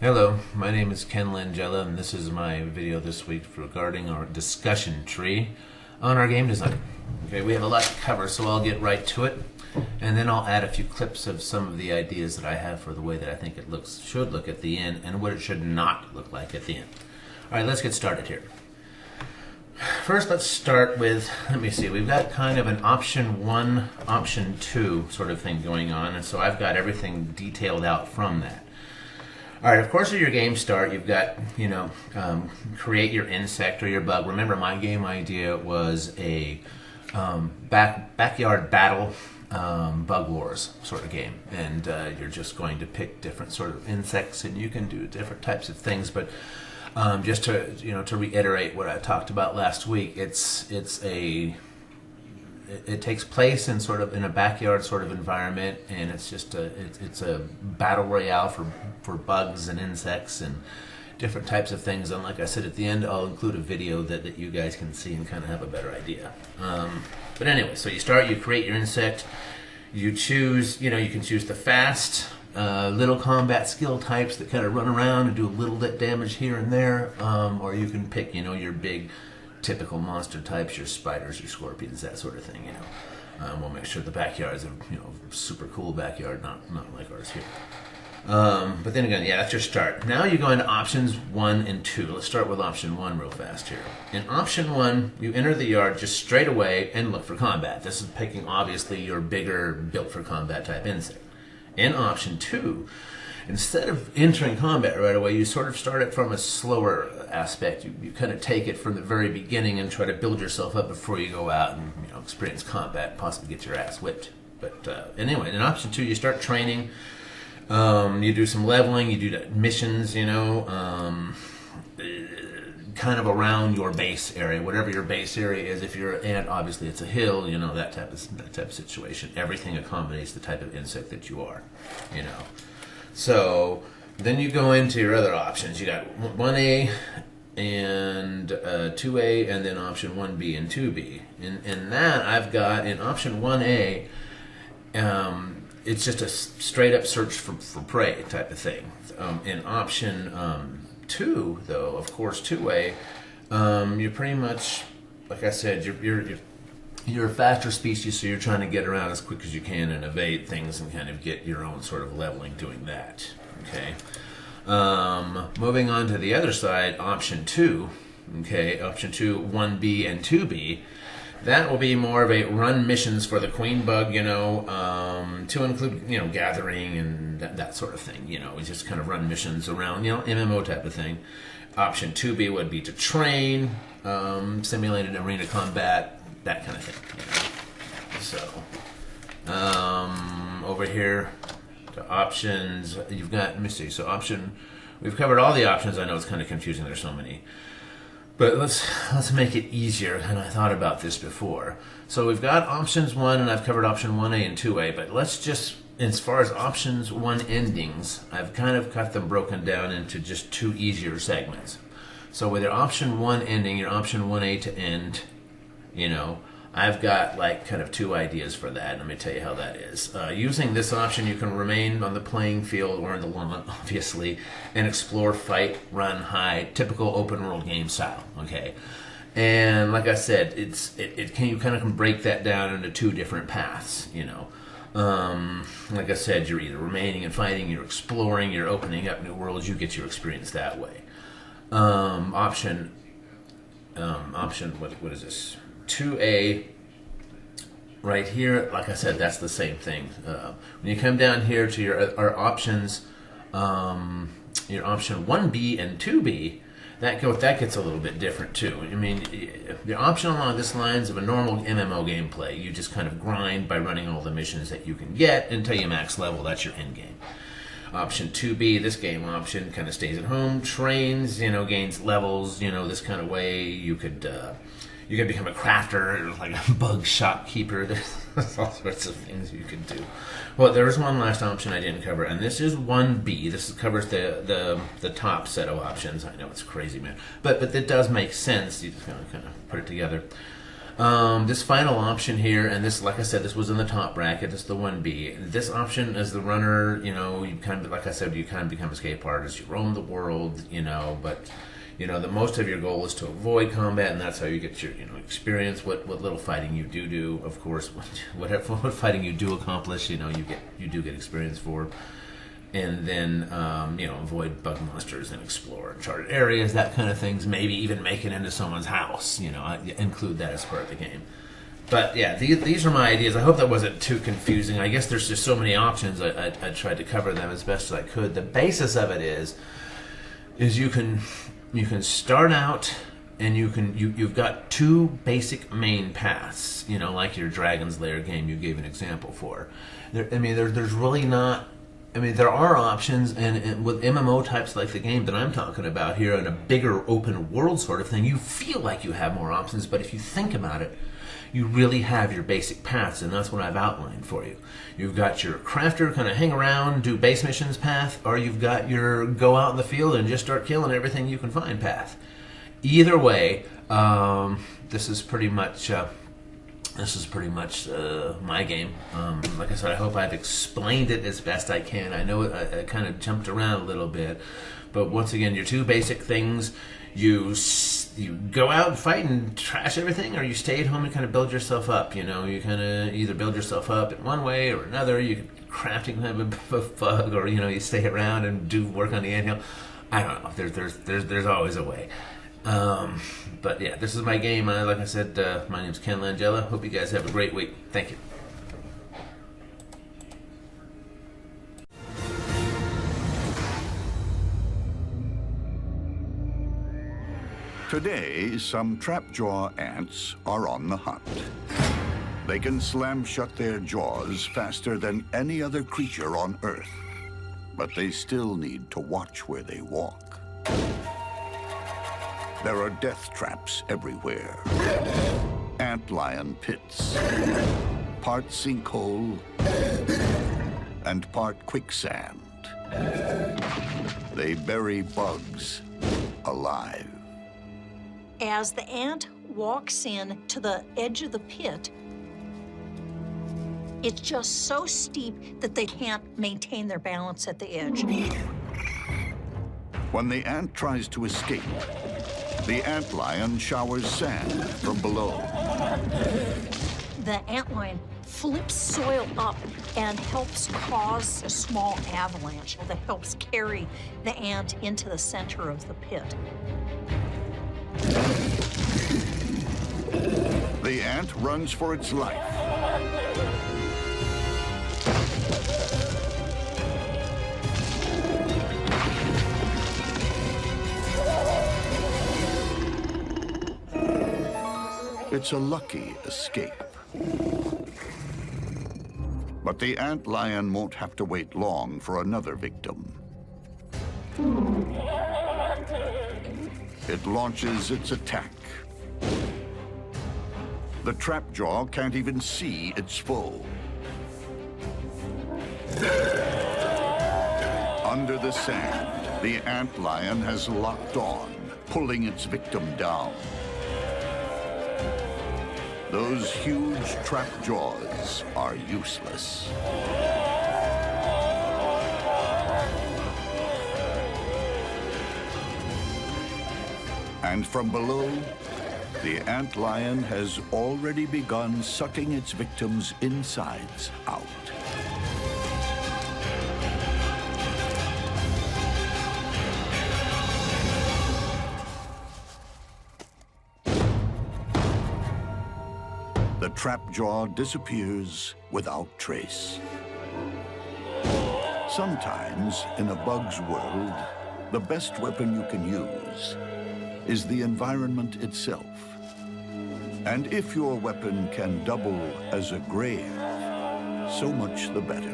Hello, my name is Ken Langella, and this is my video this week regarding our discussion tree on our game design. Okay, we have a lot to cover, so I'll get right to it, and then I'll add a few clips of some of the ideas that I have for the way that I think it should look at the end, and what it should not look like at the end. All right, let's get started here. First, let's start with, let me see, we've got kind of an option 1, option 2 sort of thing going on, and so I've got everything detailed out from that. All right, of course, at your game start, you've got, create your insect or your bug. Remember, my game idea was a backyard battle bug wars sort of game. And you're just going to pick different sort of insects, and you can do different types of things. But just to reiterate what I talked about last week, it takes place in sort of in a backyard sort of environment, and it's just it's a battle royale for bugs and insects and different types of things. And like I said, at the end I'll include a video that you guys can see and kind of have a better idea. But anyway, so you create your insect, you choose, you can choose the fast little combat skill types that kind of run around and do a little bit damage here and there, or you can pick your big typical monster types, your spiders, your scorpions, that sort of thing. We'll make sure the backyard is a super cool backyard, not like ours here. But then again, yeah, that's your start. Now you go into options 1 and 2. Let's start with option 1 real fast here. In option 1, you enter the yard just straight away and look for combat. This is picking obviously your bigger, built for combat type insect. In option 2, instead of entering combat right away, you sort of start it from a slower aspect. You kind of take it from the very beginning and try to build yourself up before you go out and experience combat, possibly get your ass whipped. But anyway, in option 2, you start training. You do some leveling. You do missions. Kind of around your base area, whatever your base area is. If you're an ant, obviously it's a hill. That type of situation. Everything accommodates the type of insect that you are. So then you go into your other options. You got 1A and 2A, and then option 1B and 2B. And that I've got in option 1A, it's just a straight up search for prey type of thing. In option 2, though, of course, 2A, you're pretty much, like I said, you're a faster species, so you're trying to get around as quick as you can and evade things and kind of get your own sort of leveling doing that. Okay. Moving on to the other side, option 2. Okay, option 2, 1B and 2B. That will be more of a run missions for the queen bug, to include, gathering and that sort of thing. We just kind of run missions around, MMO type of thing. Option 2B would be to train, simulated arena combat, that kind of thing. So, over here to options, you've got, let me see, so we've covered all the options. I know it's kind of confusing, there's so many. But let's make it easier, and I thought about this before. So we've got options 1, and I've covered option 1A and 2A, but let's just, as far as options 1 endings, I've kind of got them broken down into just 2 easier segments. So with your option 1 ending, your option 1A to end, I've got like kind of 2 ideas for that. Let me tell you how that is. Using this option, you can remain on the playing field or in the lawn, obviously, and explore, fight, run, hide, typical open world game style. Okay, and like I said, you kind of can break that down into 2 different paths. Like I said, you're either remaining and fighting, you're exploring, you're opening up new worlds. You get your experience that way. Option what is this? 2A right here, like I said, that's the same thing. When you come down here to our options, your option 1B and 2B, that gets a little bit different too. I mean, the option along this lines of a normal MMO gameplay, you just kind of grind by running all the missions that you can get until you max level. That's your end game. Option 2B, this game option, kind of stays at home, trains, gains levels, this kind of way. You could become a crafter, like a bug shopkeeper. There's all sorts of things you could do. Well, there was one last option I didn't cover, and this is 1B. This covers the top set of options. I know it's crazy, man, but it does make sense. You just kind of put it together. This final option here, and this, like I said, this was in the top bracket. It's the 1B. This option, as the runner, you kind of, like I said, you kind of become a escape artist. You roam the world, but the most of your goal is to avoid combat, and that's how you get your, experience. What little fighting you do, of course, what fighting you do accomplish, you do get experience for. And then, avoid bug monsters and explore uncharted areas, that kind of things. Maybe even make it into someone's house. I include that as part of the game. But yeah, these are my ideas. I hope that wasn't too confusing. I guess there's just so many options. I tried to cover them as best as I could. The basis of it is you can start out and you've got two basic main paths. Like your Dragon's Lair game you gave an example for. There's really not. There are options, and with MMO types like the game that I'm talking about here, and a bigger open world sort of thing, you feel like you have more options, but if you think about it, you really have your basic paths, and that's what I've outlined for you. You've got your crafter, kind of hang around, do base missions path, or you've got your go out in the field and just start killing everything you can find path. Either way, this is pretty much my game. Like I said, I hope I've explained it as best I can. I know I kind of jumped around a little bit, but once again, your two basic things: you go out and fight and trash everything, or you stay at home and kind of build yourself up. You kind of either build yourself up in one way or another. You can crafting have a bug, or you stay around and do work on the anthill. I don't know. There's always a way. But yeah, this is my game. Like I said, my name's Ken Langella. Hope you guys have a great week. Thank you. Today, some trapjaw ants are on the hunt. They can slam shut their jaws faster than any other creature on Earth, but they still need to watch where they walk. There are death traps everywhere. Antlion pits, part sinkhole, and part quicksand. They bury bugs alive. As the ant walks in to the edge of the pit, it's just so steep that they can't maintain their balance at the edge. When the ant tries to escape, the antlion showers sand from below. The antlion flips soil up and helps cause a small avalanche that helps carry the ant into the center of the pit. The ant runs for its life. It's a lucky escape. But the antlion won't have to wait long for another victim. It launches its attack. The trapjaw can't even see its foe. Under the sand, the antlion has locked on, pulling its victim down. Those huge trap jaws are useless. And from below, the antlion has already begun sucking its victims' insides out. The trapjaw disappears without trace. Sometimes, in a bug's world, the best weapon you can use is the environment itself. And if your weapon can double as a grave, so much the better.